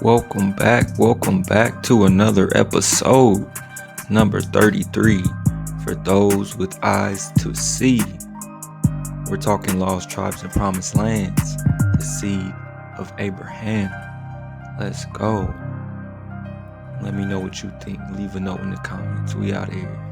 Welcome back to another episode, number 33, for those with eyes to see. We're talking lost tribes and promised lands, the seed of Abraham. Let's go. Let me know what you think. Leave a note in the comments. We out here.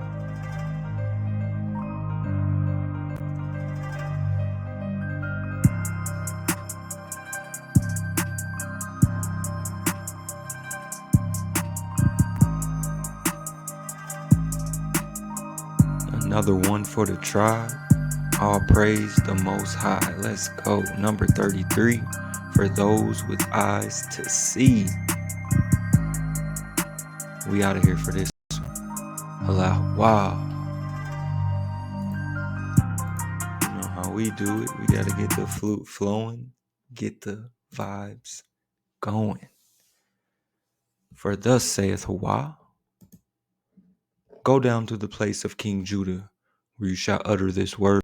Another one for the tribe. All praise the Most High. Let's go. Number 33, for those with eyes to see. We out of here for this one. Allah, wow. You know how we do it. We got to get the flute flowing, get the vibes going. For thus saith Yahweh, go down to the place of King Judah, where you shall utter this word.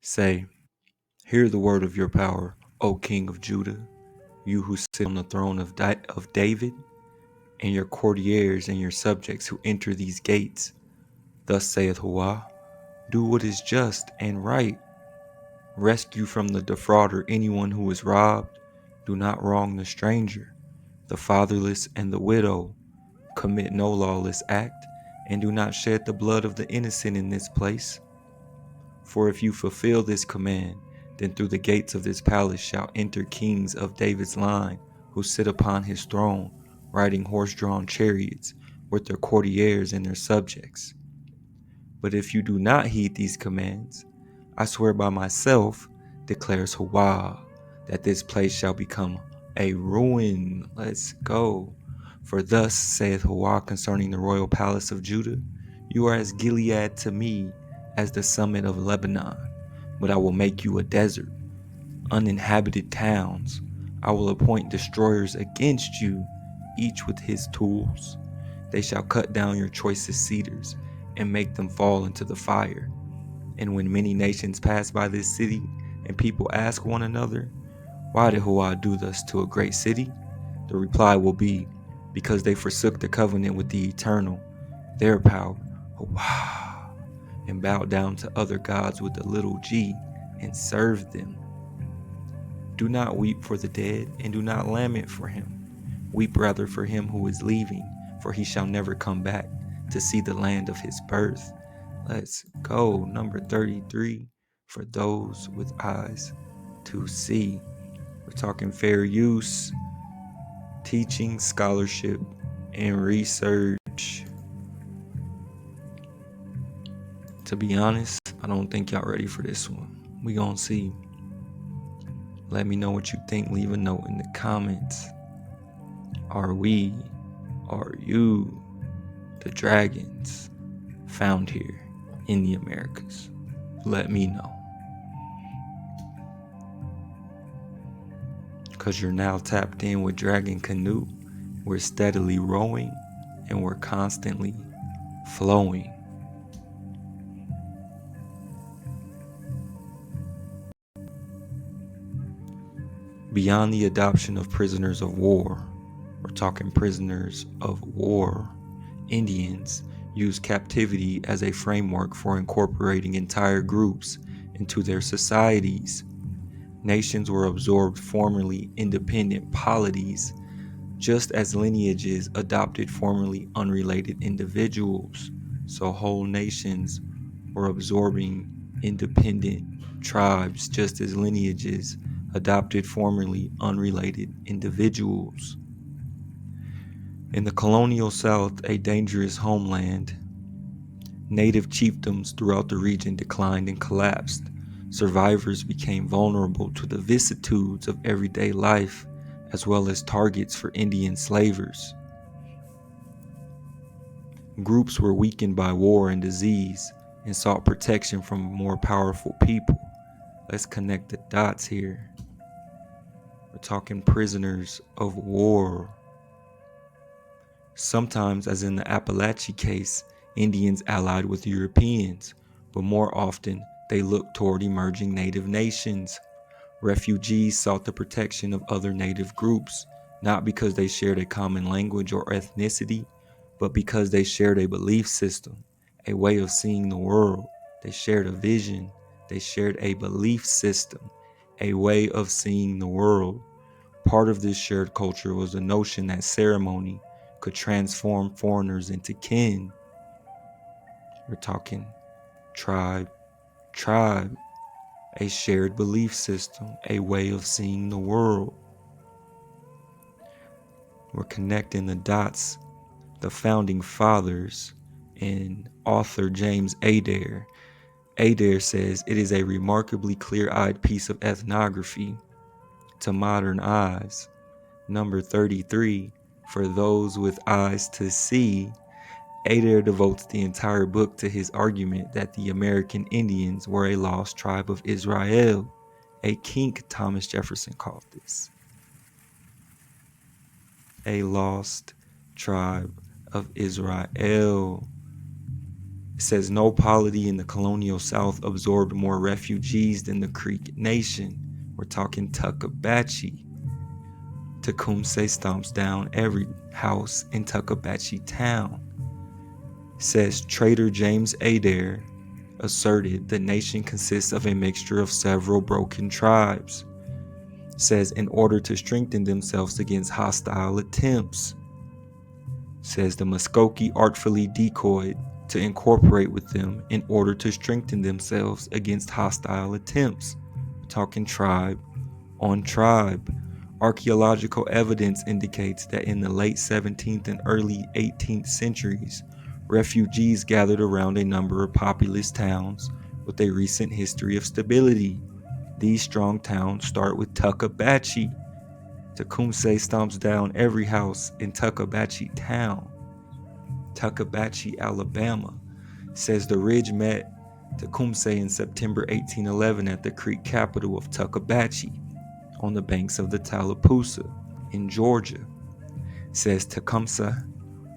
Say, hear the word of your power, O King of Judah, you who sit on the throne of David, and your courtiers and your subjects who enter these gates. Thus saith Yahweh, do what is just and right. Rescue from the defrauder anyone who is robbed. Do not wrong the stranger, the fatherless, and the widow. Commit no lawless act, and do not shed the blood of the innocent in this place. For if you fulfill this command, then through the gates of this palace shall enter kings of David's line, who sit upon his throne, riding horse-drawn chariots, with their courtiers and their subjects. But if you do not heed these commands, I swear by myself, declares Yahweh, that this place shall become a ruin. Let's go. For thus saith Yahweh concerning the royal palace of Judah, you are as Gilead to me, as the summit of Lebanon, but I will make you a desert, uninhabited towns. I will appoint destroyers against you, each with his tools. They shall cut down your choicest cedars and make them fall into the fire. And when many nations pass by this city, and people ask one another, why did Yahweh do thus to a great city? The reply will be, because they forsook the covenant with the eternal, their power, Yahweh, and bowed down to other gods with a little g, and served them. Do not weep for the dead, and do not lament for him. Weep rather for him who is leaving, for he shall never come back to see the land of his birth. Let's go. Number 33, for those with eyes to see. We're talking fair use, teaching, scholarship, and research. To be honest, I don't think y'all ready for this one. We gonna see. Let me know what you think. Leave a note in the comments. Are you the dragons found here in the Americas? Let me know. Because you're now tapped in with Dragon Canoe. We're steadily rowing and we're constantly flowing. Beyond the adoption of prisoners of war, we're talking prisoners of war, Indians use captivity as a framework for incorporating entire groups into their societies. Nations were absorbed formerly independent polities, just as lineages adopted formerly unrelated individuals. So whole nations were absorbing independent tribes, just as lineages adopted formerly unrelated individuals. In the colonial South, a dangerous homeland, native chiefdoms throughout the region declined and collapsed. Survivors became vulnerable to the vicissitudes of everyday life, as well as targets for Indian slavers. Groups were weakened by war and disease and sought protection from more powerful people. Let's connect the dots here. We're talking prisoners of war. Sometimes, as in the Appalachia case, Indians allied with Europeans, but more often they looked toward emerging native nations. Refugees sought the protection of other native groups, not because they shared a common language or ethnicity, but because they shared a belief system, a way of seeing the world. They shared a vision. They shared a belief system, a way of seeing the world. Part of this shared culture was the notion that ceremony could transform foreigners into kin. We're talking tribe, a shared belief system, a way of seeing the world. We're connecting the dots. The founding fathers and author James Adair. Adair says it is a remarkably clear-eyed piece of ethnography to modern eyes. Number 33, for those with eyes to see. Adair devotes the entire book to his argument that the American Indians were a lost tribe of Israel, a kink, Thomas Jefferson called this. A lost tribe of Israel. It says no polity in the colonial South absorbed more refugees than the Creek Nation. We're talking Tuckabatchee. Tecumseh stomps down every house in Tuckabatchee town. It says trader James Adair asserted the nation consists of a mixture of several broken tribes. It says in order to strengthen themselves against hostile attempts. It says the Muskogee artfully decoyed to incorporate with them in order to strengthen themselves against hostile attempts. We're talking tribe on tribe. Archaeological evidence indicates that in the late 17th and early 18th centuries, refugees gathered around a number of populous towns with a recent history of stability. These strong towns start with Tuckabatchee. Tecumseh stomps down every house in Tuckabatchee town. Tuckabatchee, Alabama, says the Ridge met Tecumseh in September 1811 at the Creek capital of Tuckabatchee on the banks of the Tallapoosa in Georgia. Says Tecumseh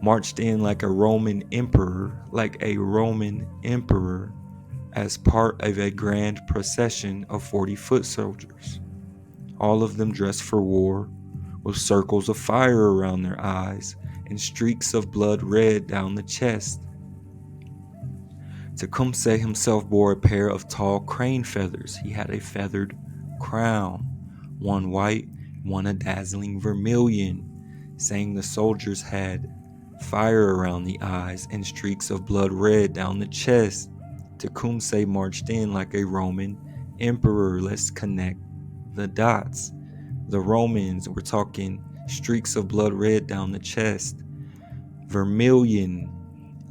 marched in like a Roman emperor, as part of a grand procession of 40-foot soldiers, all of them dressed for war, with circles of fire around their eyes and streaks of blood red down the chest. Tecumseh himself bore a pair of tall crane feathers. He had a feathered crown, one white, one a dazzling vermilion, saying the soldiers had fire around the eyes and streaks of blood red down the chest. Tecumseh marched in like a Roman emperor. Let's connect the dots. The Romans were talking streaks of blood red down the chest. Vermilion,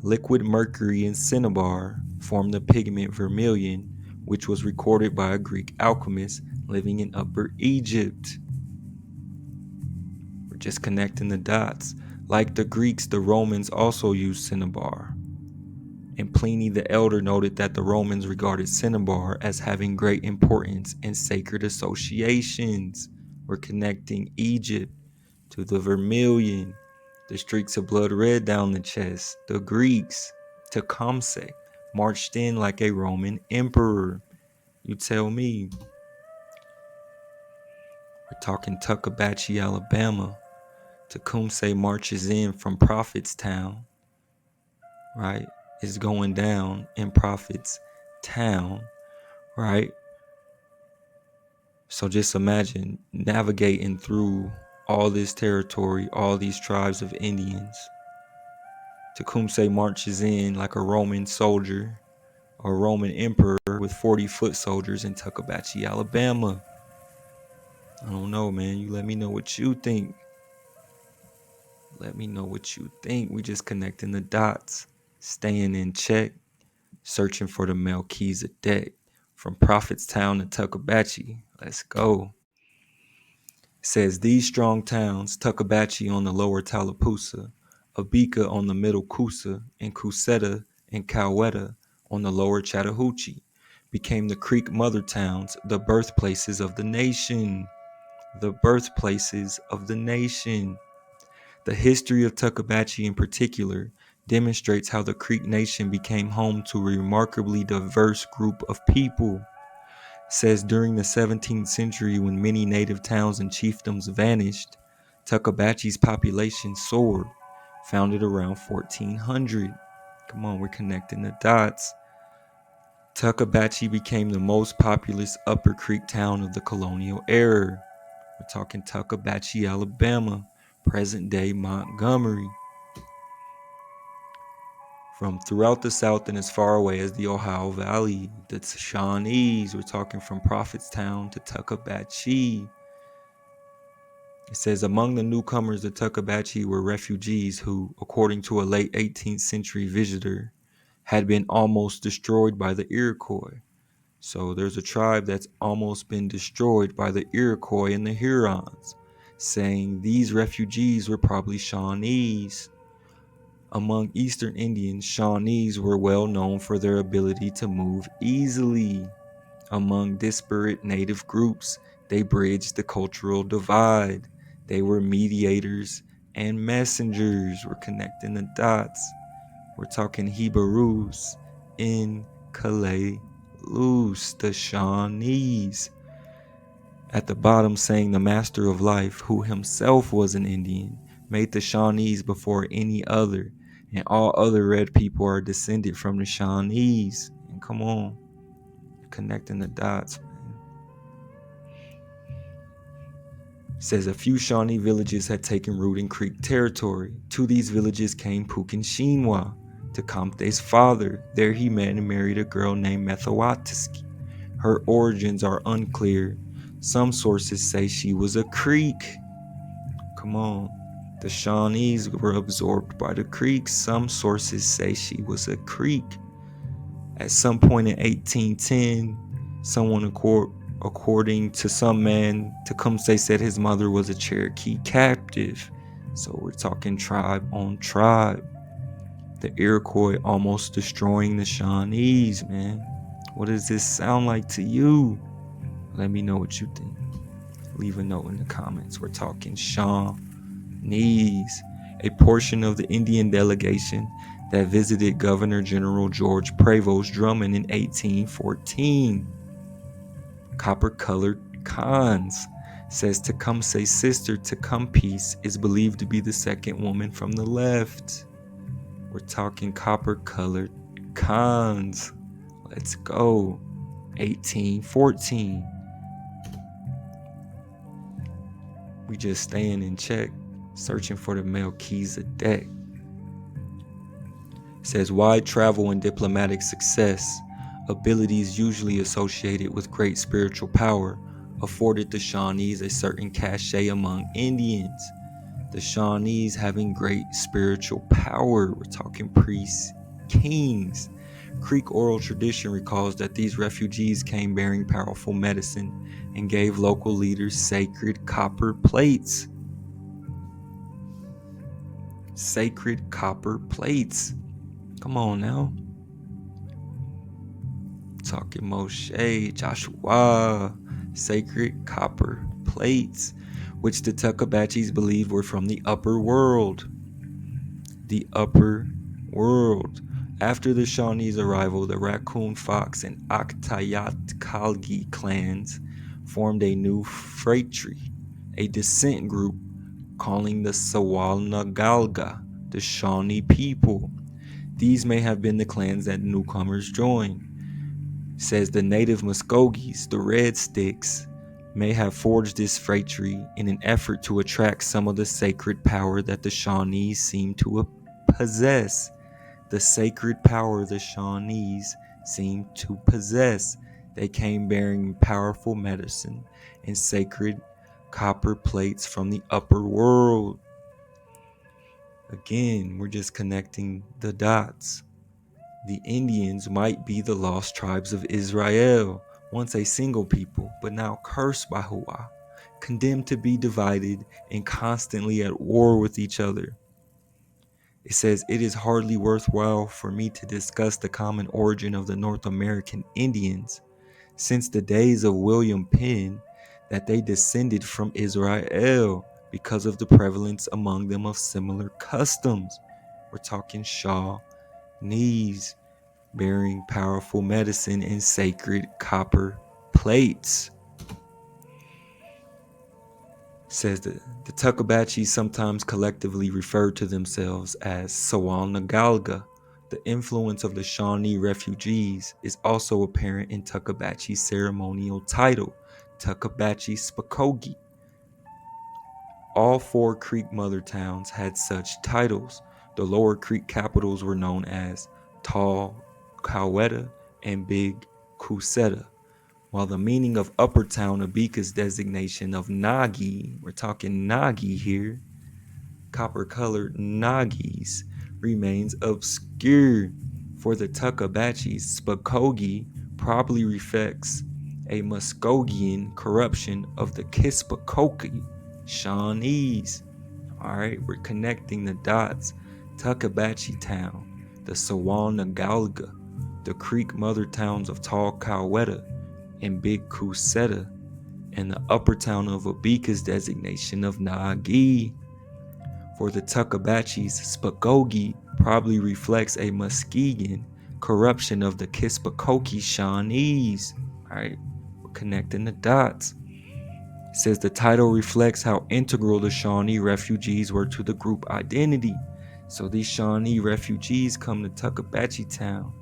liquid mercury and cinnabar formed the pigment vermilion, which was recorded by a Greek alchemist living in Upper Egypt. We're just connecting the dots. Like the Greeks, the Romans also used cinnabar. And Pliny the Elder noted that the Romans regarded cinnabar as having great importance in sacred associations. We're connecting Egypt to the vermilion, the streaks of blood red down the chest. The Greeks, Tecumseh, marched in like a Roman emperor. You tell me. We're talking Tuckabatchee, Alabama. Tecumseh marches in from Prophetstown, right? It's going down in Prophetstown, right? So just imagine navigating through all this territory, all these tribes of Indians. Tecumseh marches in like a Roman soldier or Roman emperor with 40-foot soldiers in Tuckabatchee, Alabama. I don't know, man. You let me know what you think. Let me know what you think. We just connecting the dots, staying in check, searching for the Melchizedek from Prophetstown to Tuckabatchee. Let's go. It says these strong towns, Tuckabatchee on the lower Tallapoosa, Abika on the middle Coosa, and Cousetta and Coweta on the lower Chattahoochee, became the Creek mother towns, the birthplaces of the nation. The birthplaces of the nation. The history of Tuckabatchee in particular demonstrates how the Creek Nation became home to a remarkably diverse group of people. It says during the 17th century, when many native towns and chiefdoms vanished, Tuckabache's population soared, founded around 1400. Come on, we're connecting the dots. Tuckabache became the most populous Upper Creek town of the colonial era. We're talking Tuckabache, Alabama, present-day Montgomery. From throughout the South and as far away as the Ohio Valley, the Shawnees, we're talking from Prophetstown to Tuckabache. It says, among the newcomers to Tuckabache were refugees who, according to a late 18th century visitor, had been almost destroyed by the Iroquois. So there's a tribe that's almost been destroyed by the Iroquois and the Hurons, saying these refugees were probably Shawnees. Among Eastern Indians, Shawnees were well known for their ability to move easily. Among disparate native groups, they bridged the cultural divide. They were mediators and messengers. We're connecting the dots. We're talking Hebrews in Calais. Loose, the Shawnees. At the bottom saying the master of life, who himself was an Indian, made the Shawnees before any other, and all other red people are descended from the Shawnees. And come on, connecting the dots, man. It says a few Shawnee villages had taken root in Creek territory. To these villages came Pukinshinwa, Tecumseh's father. There he met and married a girl named Methawatiski. Her origins are unclear. Some sources say she was a Creek. Come on. The Shawnees were absorbed by the Creeks. Some sources say she was a Creek. At some point in 1810, someone according to some man, Tecumseh said his mother was a Cherokee captive. So we're talking tribe on tribe. The Iroquois almost destroying the Shawnees, man. What does this sound like to you? Let me know what you think. Leave a note in the comments. We're talking Shawnees, a portion of the Indian delegation that visited Governor General George Prevost Drummond in 1814. Copper-colored Khans, says Tecumseh's sister Tecumseh is believed to be the second woman from the left. We're talking copper-colored Khans. Let's go. 1814. We just staying in check, searching for the Melchizedek. It says wide travel and diplomatic success, abilities usually associated with great spiritual power, afforded the Shawnees a certain cachet among Indians. The Shawnees having great spiritual power, we're talking priests, kings. Creek oral tradition recalls that these refugees came bearing powerful medicine and gave local leaders sacred copper plates. Sacred copper plates. Come on now. Talking Moshe, Joshua. Sacred copper plates, which the Tuckabaches believed were from the upper world. The upper world. After the Shawnees' arrival, the Raccoon Fox and Aktayat Kalgi clans formed a new phratry, a descent group calling the Sawalnagalga, the Shawnee people. These may have been the clans that newcomers joined. Says the native Muskogees, the Red Sticks, may have forged this phratry in an effort to attract some of the sacred power that the Shawnees seem to possess. The sacred power the Shawnees seem to possess. They came bearing powerful medicine and sacred copper plates from the upper world. Again, we're just connecting the dots. The Indians might be the lost tribes of Israel, once a single people, but now cursed by Hua, condemned to be divided and constantly at war with each other. It says, it is hardly worthwhile for me to discuss the common origin of the North American Indians, since the days of William Penn, that they descended from Israel because of the prevalence among them of similar customs. We're talking Shawnees, bearing powerful medicine and sacred copper plates. Says the Tuckabachis sometimes collectively refer to themselves as Sawalnagalga. The influence of the Shawnee refugees is also apparent in Tuckabachi's ceremonial title, Tuckabachi Spakogi. All four Creek mother towns had such titles. The lower Creek capitals were known as Tall Coweta and Big Cuseta, while the meaning of Upper Town Abika's designation of Nagi, we're talking Nagi here, copper-colored Nagis, remains obscure. For the Tuckabachis, Spakogi probably reflects a Muskogean corruption of the Kispakoki Shawnees. All right, we're connecting the dots. Tuckabachi Town, the Sawanagalga, the Creek mother towns of Tall Coweta and Big Cuseta, and the upper town of Abika's designation of Nagi. For the Tuckabachis, Spakogi probably reflects a Muskegon corruption of the Kispakoki Shawnees. All right, we're connecting the dots. It says the title reflects how integral the Shawnee refugees were to the group identity. So these Shawnee refugees come to Tuckabachi Town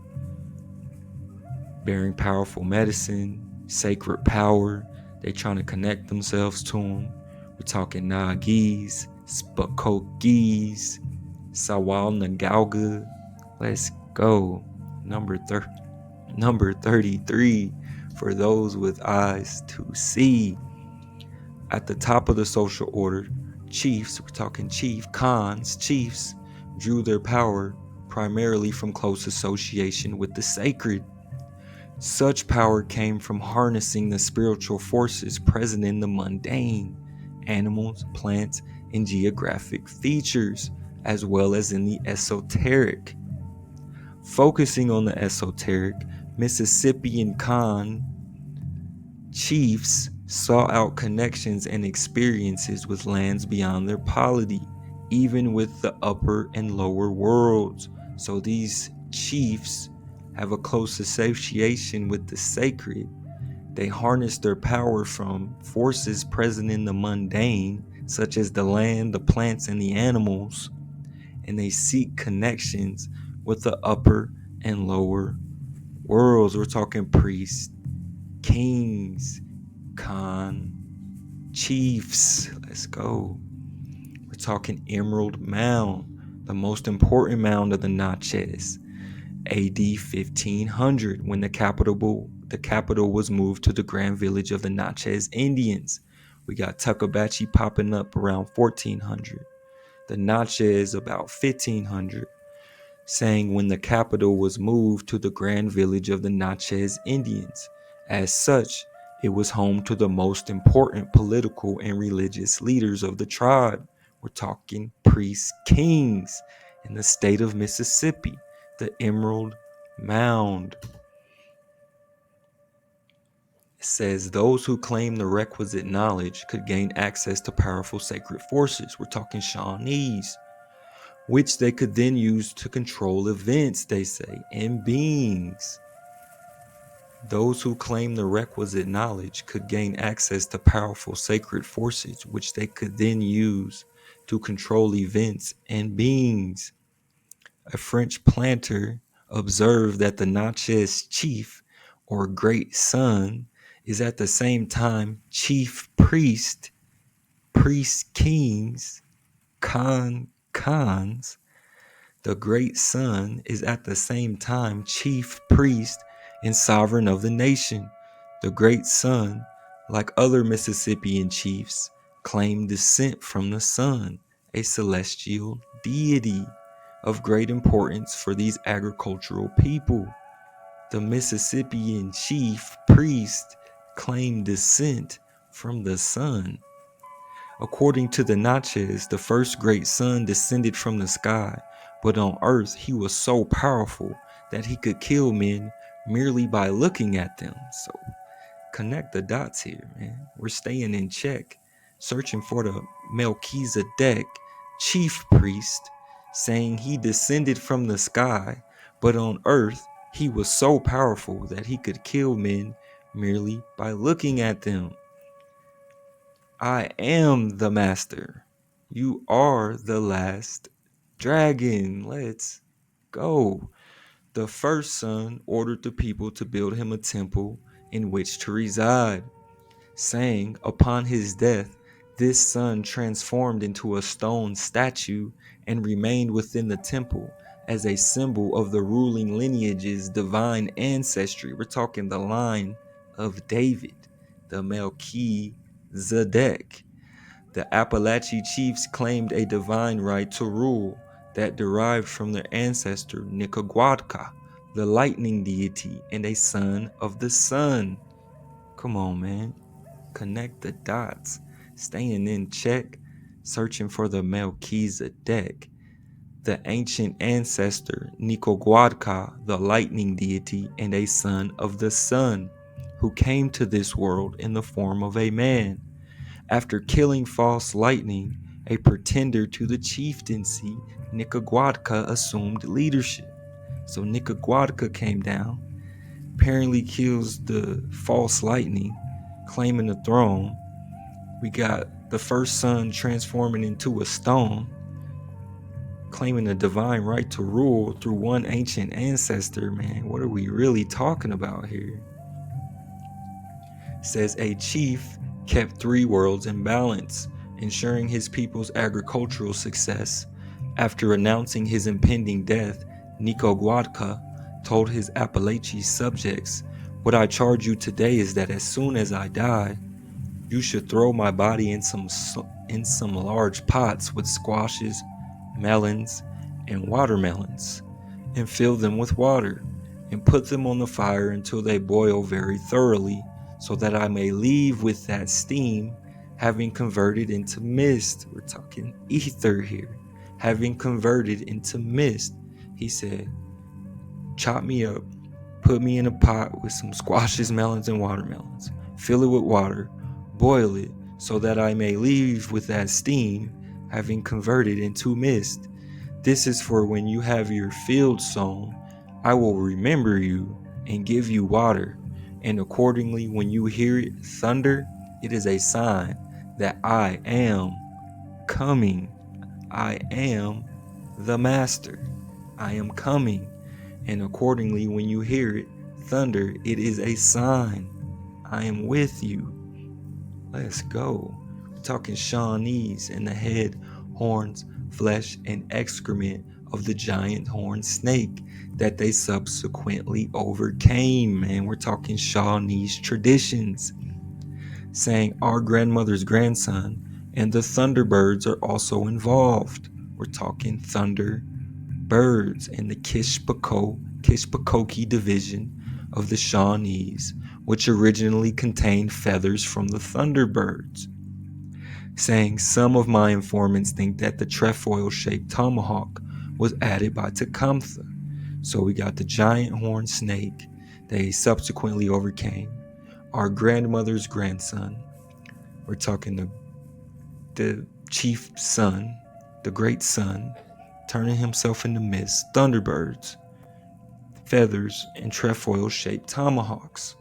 bearing powerful medicine, sacred power. They trying to connect themselves to them. We're talking Nagis, Spakokis, Sawal Nagalga. Let's go. Number 33 for those with eyes to see. At the top of the social order, chiefs, we're talking khans, chiefs, drew their power primarily from close association with the sacred. Such power came from harnessing the spiritual forces present in the mundane, animals, plants, and geographic features, as well as in the esoteric. Focusing on the esoteric, Mississippian Khan chiefs sought out connections and experiences with lands beyond their polity, even with the upper and lower worlds. So these chiefs have a close association with the sacred. They harness their power from forces present in the mundane, such as the land, the plants, and the animals, and they seek connections with the upper and lower worlds. We're talking priests, kings, Khan, chiefs. Let's go. We're talking Emerald Mound, the most important mound of the Natchez. AD 1500, when the capital was moved to the grand village of the Natchez Indians. We got Tuckabachi popping up around 1400. The Natchez about 1500, saying when the capital was moved to the grand village of the Natchez Indians. As such, it was home to the most important political and religious leaders of the tribe. We're talking priests, kings in the state of Mississippi, the Emerald Mound. It says those who claim the requisite knowledge could gain access to powerful sacred forces. We're talking Shawnees, which they could then use to control events, they say, and beings. Those who claim the requisite knowledge could gain access to powerful sacred forces, which they could then use to control events and beings. A French planter observed that the Natchez chief, or great son, is at the same time chief priest, priest kings, khans. The great son is at the same time chief priest and sovereign of the nation. The great son, like other Mississippian chiefs, claimed descent from the sun, a celestial deity of great importance for these agricultural people. The Mississippian chief priest claimed descent from the sun. According to the Natchez, the first great sun descended from the sky, but on earth he was so powerful that he could kill men merely by looking at them. So connect the dots here, man. We're staying in check, searching for the Melchizedek chief priest, saying he descended from the sky, but on earth he was so powerful that he could kill men merely by looking at them. I am the master. You are the last dragon. Let's go. The first son ordered the people to build him a temple in which to reside, saying, upon his death, this son transformed into a stone statue and remained within the temple as a symbol of the ruling lineage's divine ancestry. We're talking the line of David, the Melchizedek. The Appalachian chiefs claimed a divine right to rule that derived from their ancestor Nicaraguadca, the lightning deity and a son of the sun. Come on, man. Connect the dots. Staying in check, searching for the Melchizedek, the ancient ancestor Nicaraguadca, the lightning deity and a son of the sun, who came to this world in the form of a man. After killing false lightning, a pretender to the chieftaincy, Nicaraguadca assumed leadership. So Nicaraguadca came down, apparently kills the false lightning, claiming the throne. We got the first son transforming into a stone, claiming the divine right to rule through one ancient ancestor. Man, what are we really talking about here? Says a chief kept three worlds in balance, ensuring his people's agricultural success. After announcing his impending death, Nicaraguadca told his Appalachian subjects, "What I charge you today is that as soon as I die, you should throw my body in some large pots with squashes, melons, and watermelons, and fill them with water, and put them on the fire until they boil very thoroughly, so that I may leave with that steam, having converted into mist." We're talking ether here. Having converted into mist, he said, "Chop me up, put me in a pot with some squashes, melons, and watermelons. Fill it with water, boil it, so that I may leave with that steam, having converted into mist. This is for when you have your field sown. I will remember you and give you water. And accordingly, when you hear it thunder, it is a sign that I am coming. I am the master. I am coming. And accordingly, when you hear it thunder, it is a sign I am with you." Let's go. We're talking Shawnees and the head, horns, flesh, and excrement of the giant horned snake that they subsequently overcame. Man, we're talking Shawnees traditions, saying our grandmother's grandson and the Thunderbirds are also involved. We're talking thunder birds in the Kishpakoke division of the Shawnees, which originally contained feathers from the Thunderbirds, saying some of my informants think that the trefoil-shaped tomahawk was added by Tecumseh. So we got the giant horned snake they subsequently overcame, our grandmother's grandson. We're talking the chief son, the great son, turning himself into mist, thunderbirds, feathers, and trefoil-shaped tomahawks.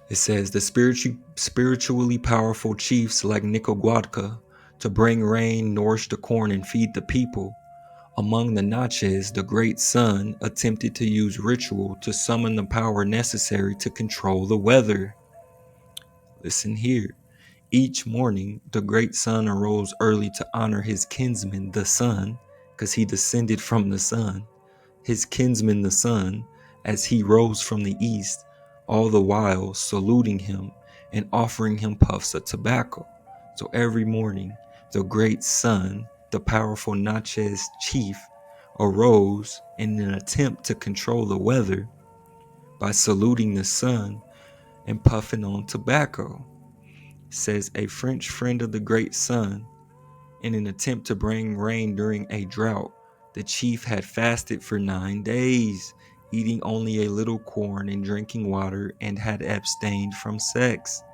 It says the spiritually powerful chiefs like Nicaraguadca to bring rain, nourish the corn, and feed the people. Among the Natchez, the great sun attempted to use ritual to summon the power necessary to control the weather. Listen here. Each morning, the great sun arose early to honor his kinsman, the sun, because he descended from the sun, his kinsman, the sun, as he rose from the east, all the while saluting him and offering him puffs of tobacco. So every morning, the great sun, the powerful Natchez chief, arose in an attempt to control the weather by saluting the sun and puffing on tobacco. Says a French friend of the great sun, in an attempt to bring rain during a drought, the chief had fasted for 9 days, eating only a little corn and drinking water, and had abstained from sex.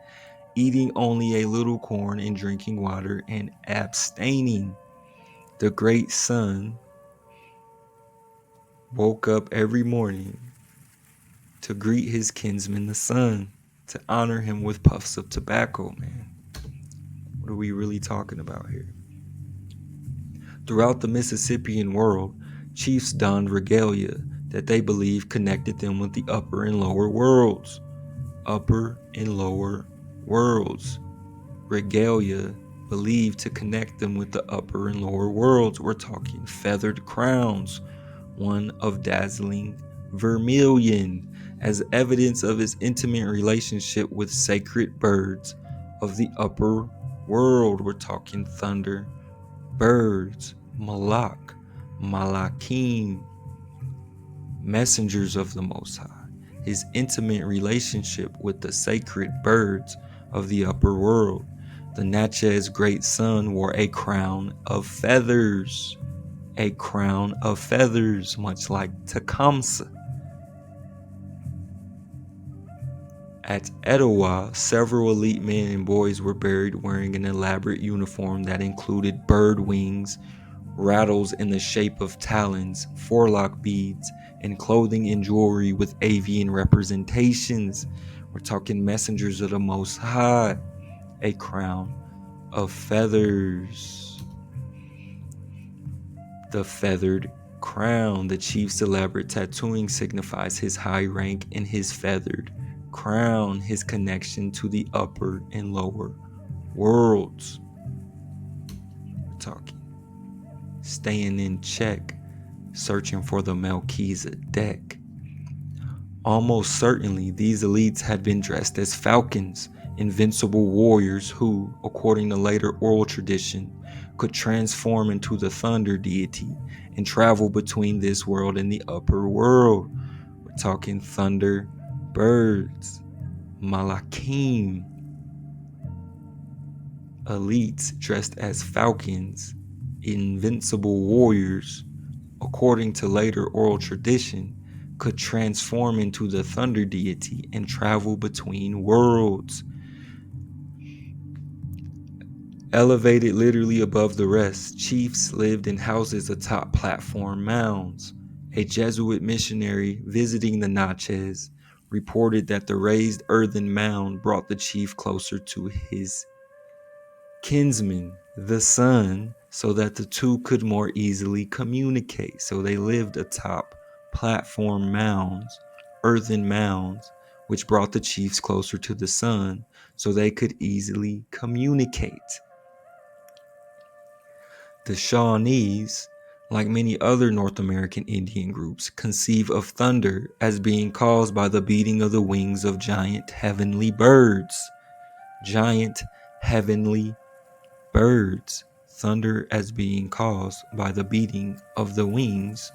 Eating only a little corn and drinking water and abstaining. The great sun woke up every morning to greet his kinsman the sun. to honor him with puffs of tobacco, man. What are we really talking about here? Throughout the Mississippian world, chiefs donned regalia that they believed connected them with the upper and lower worlds. Upper and lower worlds. Regalia believed to connect them with the upper and lower worlds. We're talking feathered crowns, one of dazzling vermilion, as evidence of his intimate relationship with sacred birds of the upper world. We're talking thunder, birds, malak, malakim, messengers of the Most High. His intimate relationship with the sacred birds of the upper world. The Natchez great son wore a crown of feathers. A crown of feathers, much like Tecumseh. At Etowah, several elite men and boys were buried wearing an elaborate uniform that included bird wings, rattles in the shape of talons, forelock beads, and clothing and jewelry with avian representations. We're talking messengers of the Most High. A crown of feathers. The feathered crown. The chief's elaborate tattooing signifies his high rank and his feathered crown, his connection to the upper and lower worlds. We're talking staying in check, searching for the Melchizedek. Almost certainly, these elites had been dressed as falcons, invincible warriors who, according to later oral tradition, could transform into the thunder deity and travel between this world and the upper world. We're talking thunder birds, malakim, elites dressed as falcons, invincible warriors, according to later oral tradition, could transform into the thunder deity and travel between worlds. Elevated literally above the rest, chiefs lived in houses atop platform mounds. A Jesuit missionary visiting the Natchez reported that the raised earthen mound brought the chief closer to his kinsman, the sun, so that the two could more easily communicate. So they lived atop platform mounds, earthen mounds, which brought the chiefs closer to the sun so they could easily communicate. The Shawnees, like many other North American Indian groups, conceive of thunder as being caused by the beating of the wings of giant heavenly birds. Giant heavenly birds. Thunder as being caused by the beating of the wings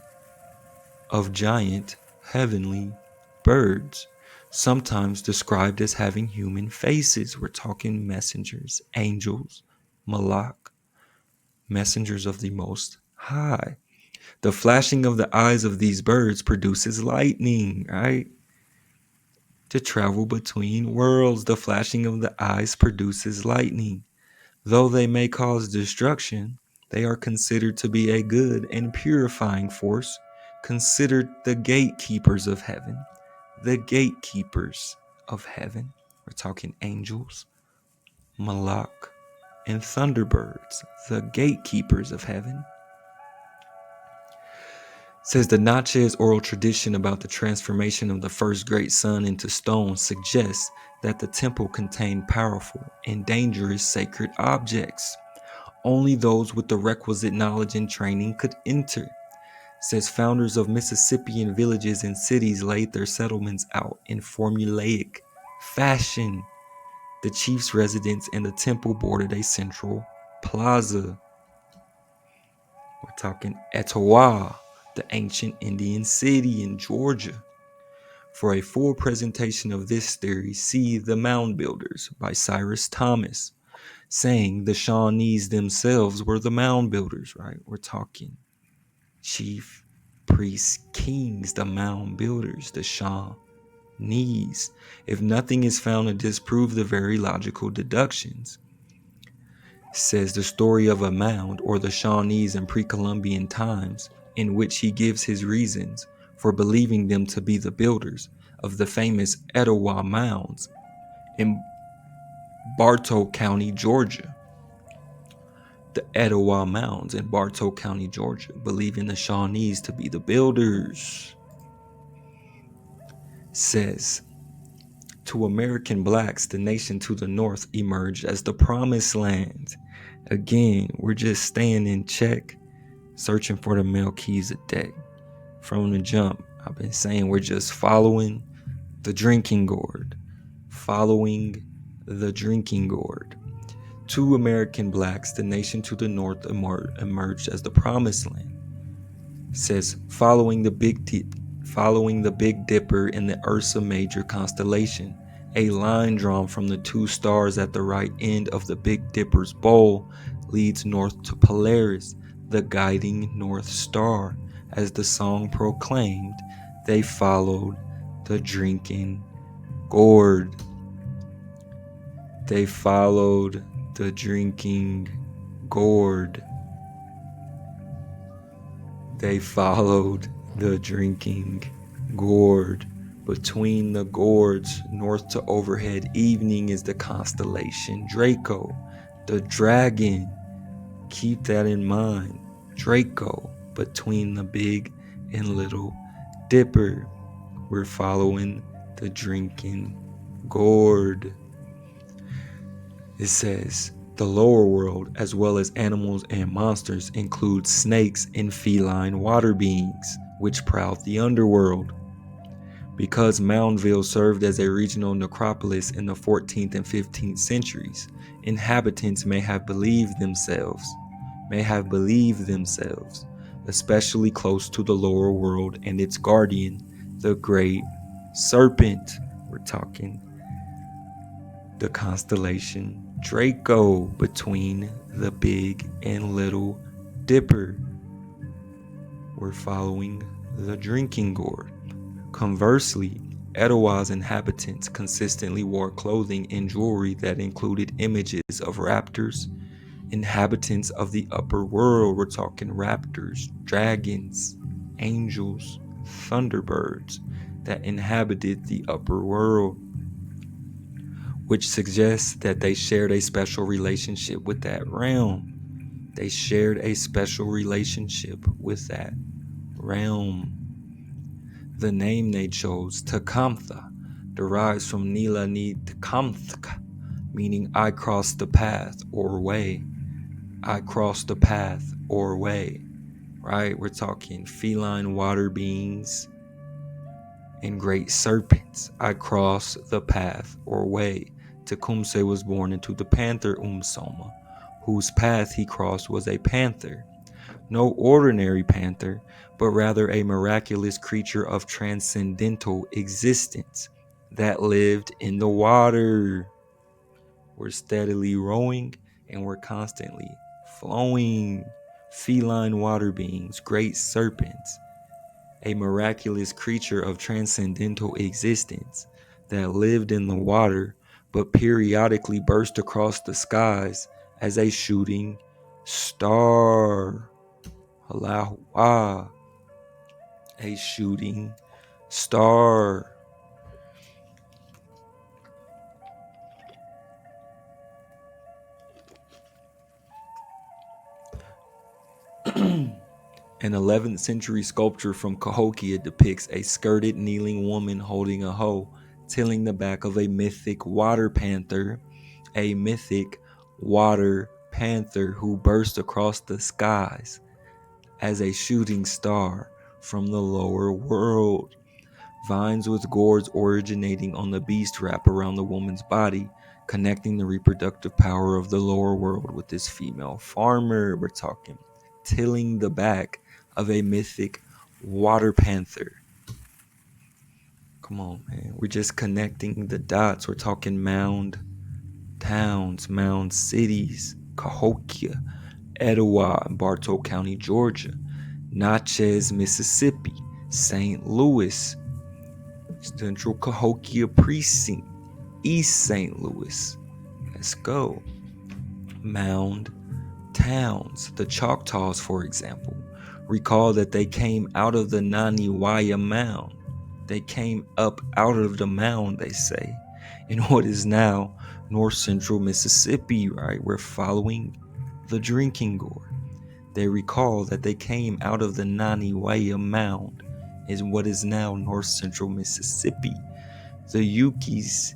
of giant heavenly birds, sometimes described as having human faces. We're talking messengers, angels, malak, messengers of the Most High. The flashing of the eyes of these birds produces lightning, right? To travel between worlds, the flashing of the eyes produces lightning. Though they may cause destruction, they are considered to be a good and purifying force, considered the gatekeepers of heaven. The gatekeepers of heaven. We're talking angels, malak, and thunderbirds, the gatekeepers of heaven. Says the Natchez oral tradition about the transformation of the first great sun into stone suggests that the temple contained powerful and dangerous sacred objects. Only those with the requisite knowledge and training could enter. Says founders of Mississippian villages and cities laid their settlements out in formulaic fashion. The chief's residence and the temple bordered a central plaza. We're talking Etowah, the ancient Indian city in Georgia. For a full presentation of this theory, see The Mound Builders by Cyrus Thomas, saying the Shawnees themselves were the mound builders, right? We're talking chief, priests, kings, the mound builders, the Shawnees. If nothing is found to disprove the very logical deductions, says the story of a mound or the Shawnees in pre-Columbian times, in which he gives his reasons for believing them to be the builders of the famous Etowah mounds, In Bartow County, Georgia, the Etowah Mounds in Bartow County, Georgia, believing the Shawnees to be the builders. Says, to American blacks, the nation to the north emerged as the promised land. Again, we're just staying in check, searching for the Melchizedek. From the jump, I've been saying we're just following the drinking gourd. Following the drinking gourd. To American blacks, the nation to the north emerged as the promised land. It says, following the Big Dipper in the Ursa Major constellation, a line drawn from the two stars at the right end of the Big Dipper's bowl leads north to Polaris, the guiding North Star. As the song proclaimed, they followed the drinking gourd. They followed the drinking gourd. They followed the drinking gourd. Between the gourds, north to overhead evening, is the constellation Draco, the dragon. Keep that in mind. Draco, between the Big and Little Dipper. We're following the drinking gourd. It says, the lower world, as well as animals and monsters, includes snakes and feline water beings, which prowled the underworld. Because Moundville served as a regional necropolis in the 14th and 15th centuries, inhabitants may have believed themselves, especially close to the lower world and its guardian, the Great Serpent. We're talking the constellation Draco, between the Big and Little Dipper. We're following the drinking gourd. Conversely, Etowah's inhabitants consistently wore clothing and jewelry that included images of raptors, inhabitants of the upper world. We're talking raptors, dragons, angels, thunderbirds that inhabited the upper world, which suggests that they shared a special relationship with that realm. They shared a special relationship with that realm. The name they chose, Tecumseh, derives from Nila ni Tecumseh, meaning I crossed the path or way. I crossed the path or way, right? We're talking feline water beings and great serpents. I cross the path or way. Tecumseh was born into the panther Umsoma, whose path he crossed was a panther. No ordinary panther, but rather a miraculous creature of transcendental existence that lived in the water. We're steadily rowing and we're constantly flowing. Feline water beings, great serpents, a miraculous creature of transcendental existence that lived in the water but periodically burst across the skies as a shooting star. Allahu Ah, a shooting star. An 11th century sculpture from Cahokia depicts a skirted kneeling woman holding a hoe, tilling the back of a mythic water panther who burst across the skies as a shooting star from the lower world. Vines with gourds originating on the beast wrap around the woman's body, connecting the reproductive power of the lower world with this female farmer. We're talking tilling the back of a mythic water panther. Come on, man. We're just connecting the dots. We're talking mound towns, mound cities, Cahokia, Etowah, Bartow County, Georgia, Natchez, Mississippi, St. Louis, Central Cahokia Precinct, East St. Louis. Let's go. Mound towns, the Choctaws, for example. Recall that they came out of the Naniwaya Mound. They came up out of the mound, they say, in what is now north central Mississippi, right? We're following the drinking gourd. They recall that they came out of the Naniwaya Mound in what is now north central Mississippi. The Yukis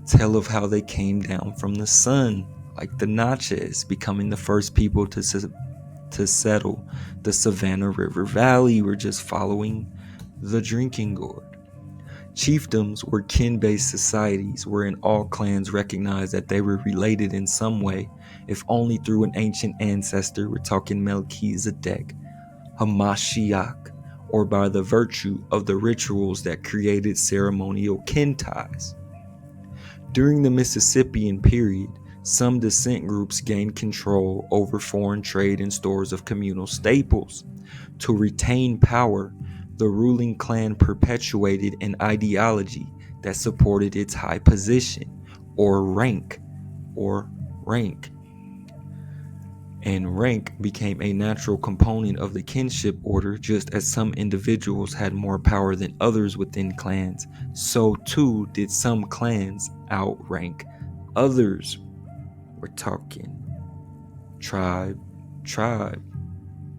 tell of how they came down from the sun, like the Natchez, becoming the first people to settle the Savannah River Valley. We're just following the drinking gourd. Chiefdoms were kin-based societies wherein all clans recognized that they were related in some way, if only through an ancient ancestor. We're talking Melchizedek, Hamashiach, or by the virtue of the rituals that created ceremonial kin ties. During the Mississippian period, some descent groups gained control over foreign trade and stores of communal staples. To retain power, the ruling clan perpetuated an ideology that supported its high position, or rank, and rank became a natural component of the kinship order. Just as some individuals had more power than others within clans, so too did some clans outrank others. We're talking tribe.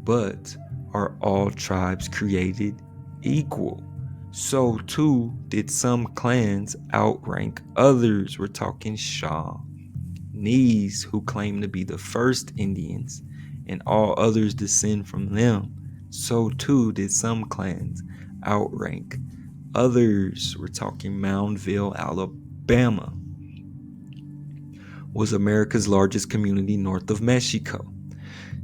But are all tribes created equal? So too did some clans outrank others. We're talking Shawnees, who claim to be the first Indians, and all others descend from them. So too did some clans outrank others. We're talking Moundville, Alabama, was America's largest community north of Mexico.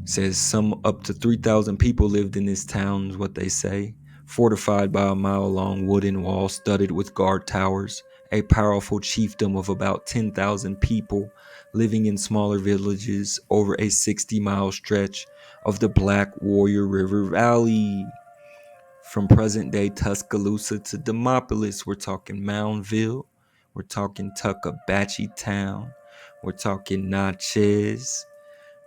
Says some up to 3,000 people lived in this town, is what they say, fortified by a mile-long wooden wall studded with guard towers, a powerful chiefdom of about 10,000 people living in smaller villages over a 60-mile stretch of the Black Warrior River Valley. From present-day Tuscaloosa to Demopolis, we're talking Moundville, we're talking Tuckabatchee Town, we're talking Natchez,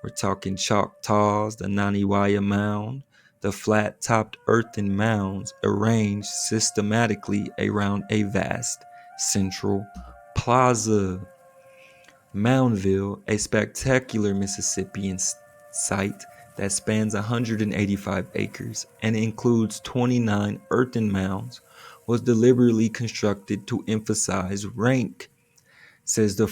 we're talking Choctaws, the Naniwaya Mound, the flat-topped earthen mounds arranged systematically around a vast central plaza. Moundville, a spectacular Mississippian site that spans 185 acres and includes 29 earthen mounds, was deliberately constructed to emphasize rank. Says the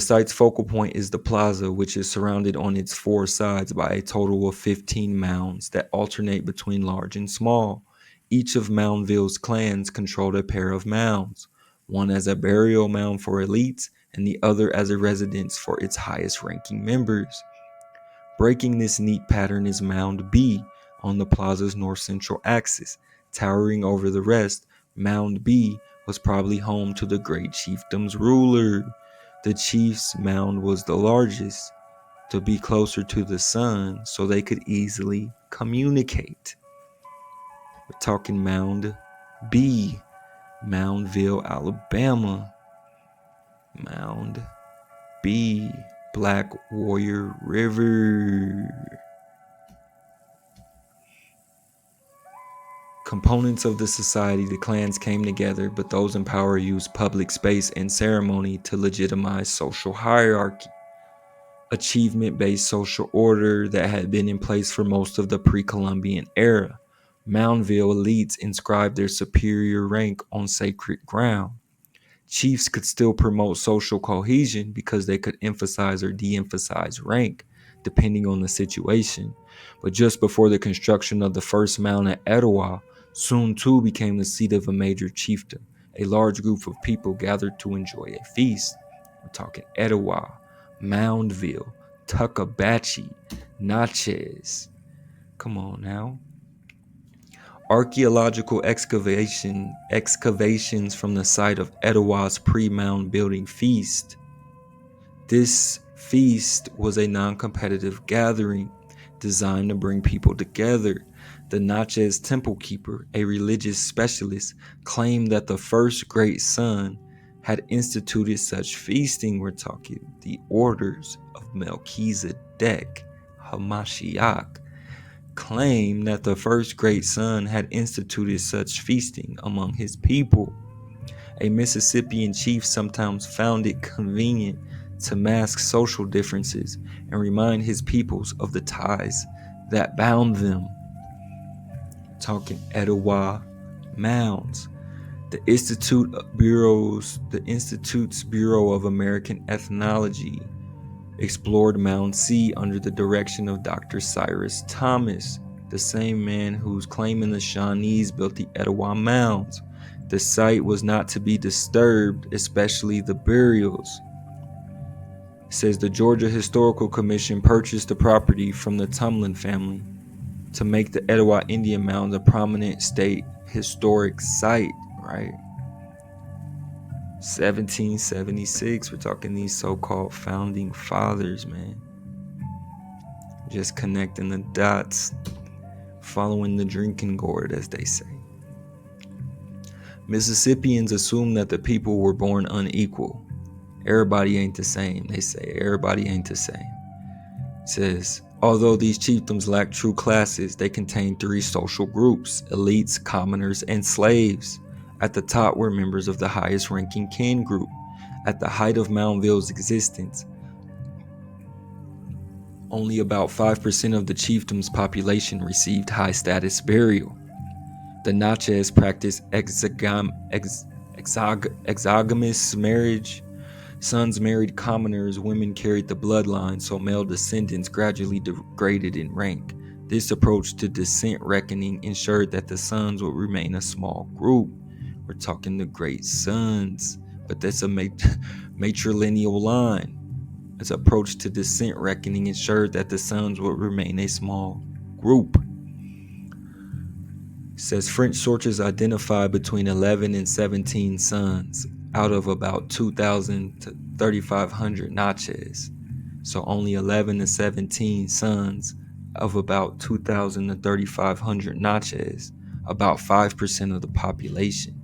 site's focal point is the plaza, which is surrounded on its four sides by a total of 15 mounds that alternate between large and small. Each of Moundville's clans controlled a pair of mounds, one as a burial mound for elites and the other as a residence for its highest ranking members. Breaking this neat pattern is Mound B on the plaza's north-central axis. Towering over the rest, Mound B was probably home to the great chiefdom's ruler. The chief's mound was the largest, to be closer to the sun so they could easily communicate. We're talking Mound B, Moundville, Alabama. Mound B, Black Warrior River. Components of the society, the clans came together, but those in power used public space and ceremony to legitimize social hierarchy. Achievement-based social order that had been in place for most of the pre-Columbian era. Moundville elites inscribed their superior rank on sacred ground. Chiefs could still promote social cohesion because they could emphasize or de-emphasize rank, depending on the situation. But just before the construction of the first mound at Etowah, soon too became the seat of a major chiefdom. A large group of people gathered to enjoy a feast. We're talking Etowah, Moundville, Tuckabatchee, Natchez. Come on now. Archaeological excavations from the site of Etowah's pre-mound building feast. This feast was a non-competitive gathering designed to bring people together. The Natchez temple keeper, a religious specialist, claimed that the first great sun had instituted such feasting. We're talking the orders of Melchizedek, Hamashiach, claimed that the first great sun had instituted such feasting among his people. A Mississippian chief sometimes found it convenient to mask social differences and remind his peoples of the ties that bound them. Talking Etowah mounds. The Institute's Bureau of American Ethnology explored Mound C under the direction of Dr. Cyrus Thomas, the same man whose claiming the Shawnees built the Etowah mounds. The site was not to be disturbed, especially the burials. It says the Georgia Historical Commission purchased the property from the Tumlin family to make the Etowah Indian Mound a prominent state historic site, right? 1776, we're talking these so-called founding fathers, man. Just connecting the dots, following the drinking gourd, as they say. Mississippians assume that the people were born unequal. Everybody ain't the same, they say. Everybody ain't the same. It says, although these chiefdoms lack true classes, they contain three social groups: elites, commoners, and slaves. At the top were members of the highest ranking kin group. At the height of Moundville's existence, only about 5% of the chiefdom's population received high status burial. The Natchez practiced exogamous marriage. Sons married commoners, women carried the bloodline, so male descendants gradually degraded in rank. This approach to descent reckoning ensured that the sons would remain a small group. We're talking the great sons, but that's a matrilineal line. Its approach to descent reckoning ensured that the sons would remain a small group. It says French sources identify between 11 and 17 sons out of about 2,000 to 3,500 Natchez. So only 11 to 17 sons of about 2,000 to 3,500 Natchez, about 5% of the population.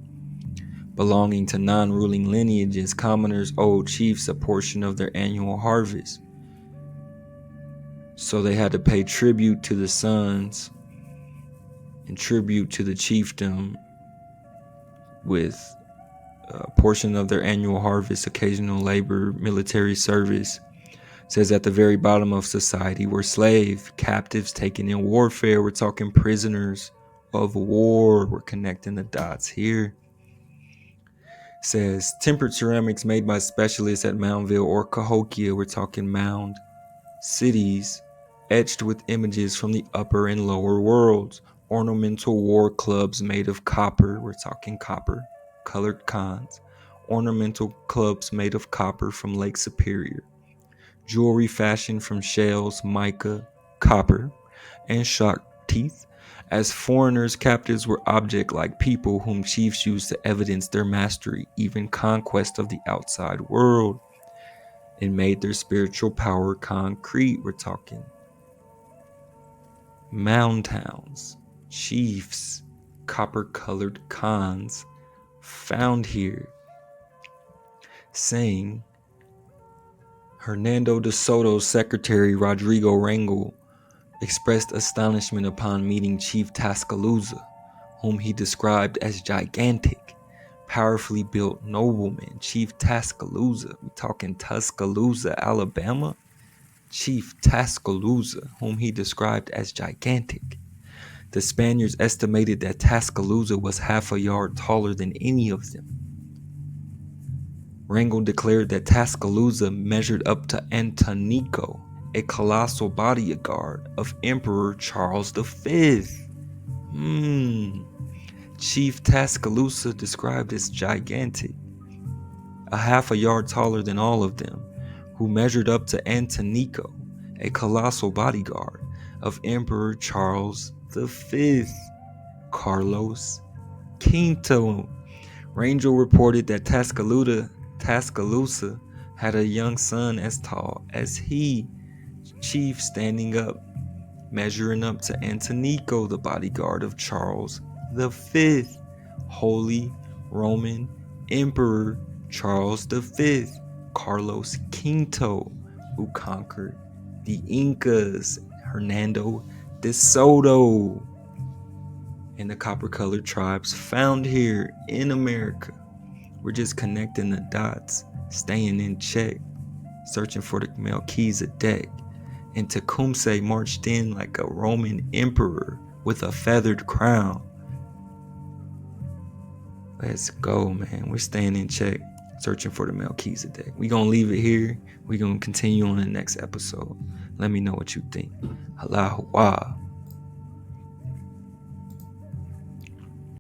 Belonging to non-ruling lineages, commoners owed chiefs a portion of their annual harvest. So they had to pay tribute to the sons and tribute to the chiefdom with a portion of their annual harvest, occasional labor, military service. It says at the very bottom of society were slave captives taken in warfare. We're talking prisoners of war. We're connecting the dots here. It says tempered ceramics made by specialists at Moundville or Cahokia. We're talking mound cities, etched with images from the upper and lower worlds. Ornamental war clubs made of copper. We're talking copper colored cons. Ornamental clubs made of copper from Lake Superior. Jewelry fashioned from shells, mica, copper, and shark teeth. As foreigners, captives were object-like people whom chiefs used to evidence their mastery, even conquest of the outside world, and made their spiritual power concrete. We're talking mound towns, chiefs, copper-colored cons found here, saying Hernando de Soto's secretary Rodrigo Rangel expressed astonishment upon meeting Chief Tuscaloosa, whom he described as gigantic, powerfully built nobleman. Chief Tuscaloosa, we talking Tuscaloosa, Alabama? Chief Tuscaloosa, whom he described as gigantic. The Spaniards estimated that Tuscaloosa was half a yard taller than any of them. Rangel declared that Tuscaloosa measured up to Antonico, a colossal bodyguard of Emperor Charles V. Chief Tuscaloosa described as gigantic, a half a yard taller than all of them, who measured up to Antonico, a colossal bodyguard of Emperor Charles V. Carlos Quinto. Rangel reported that Tuscaloosa had a young son as tall as he, chief standing up, measuring up to Antonico, the bodyguard of Charles V, Holy Roman Emperor Charles V, Carlos Quinto, who conquered the Incas, Hernando de Soto, and the copper-colored tribes found here in America. We're just connecting the dots, staying in check, searching for the Melchizedek. And Tecumseh marched in like a Roman emperor with a feathered crown. Let's go, man. We're staying in check, searching for the Melchizedek. We're going to leave it here. We're going to continue on the next episode. Let me know what you think. Allahu Akbar.